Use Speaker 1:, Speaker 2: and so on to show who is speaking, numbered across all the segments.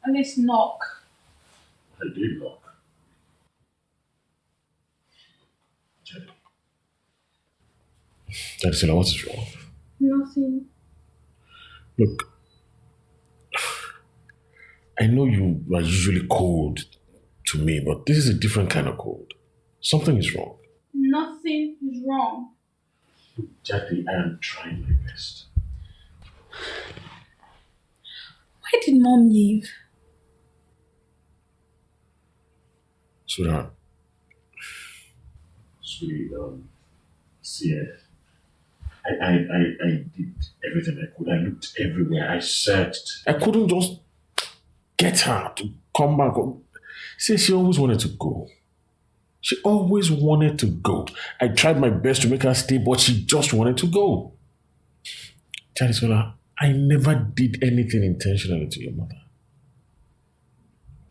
Speaker 1: At least knock.
Speaker 2: I did knock. Jade. Jade, what is wrong?
Speaker 1: Nothing.
Speaker 2: Look, I know you are usually cold to me, but this is a different kind of cold. Something is wrong.
Speaker 1: Nothing is wrong.
Speaker 2: Jackie, I am trying my best.
Speaker 1: Why did Mom leave?
Speaker 2: Sweetheart. See, I did everything I could. I looked everywhere. I searched. I couldn't just get her to come back. See, she always wanted to go. She always wanted to go. I tried my best to make her stay, but she just wanted to go. Charisola, I never did anything intentionally to your mother.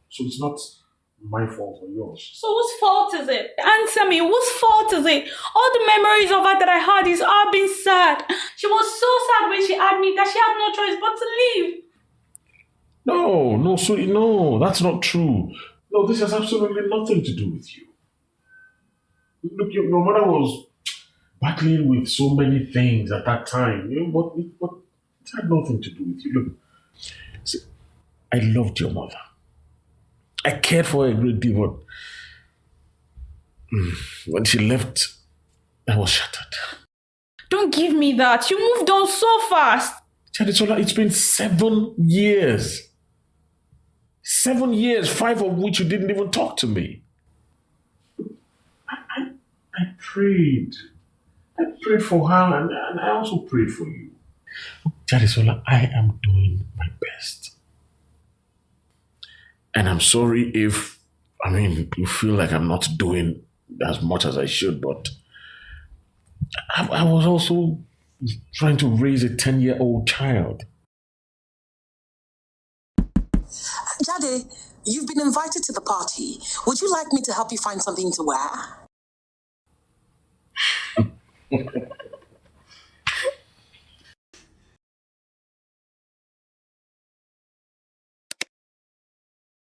Speaker 2: So it's not my fault or yours.
Speaker 1: So whose fault is it? Answer me, whose fault is it? All the memories of her that I had is all been sad. She was so sad when she had me that she had no choice but to leave.
Speaker 2: No, sweetie, no, that's not true. No, this has absolutely nothing to do with you. Look, your mother was battling with so many things at that time. But it had nothing to do with you. Look, see, I loved your mother. I cared for her a great deal, but when she left, I was shattered.
Speaker 1: Don't give me that. You moved on so fast.
Speaker 2: Chadisola, it's been 7 years. 7 years, 5 of which you didn't even talk to me. I prayed. I prayed for her and I also prayed for you. Chadisola, I am doing my best. And I'm sorry if, you feel like I'm not doing as much as I should, but I was also trying to raise a 10-year-old child.
Speaker 3: Jade, you've been invited to the party. Would you like me to help you find something to wear?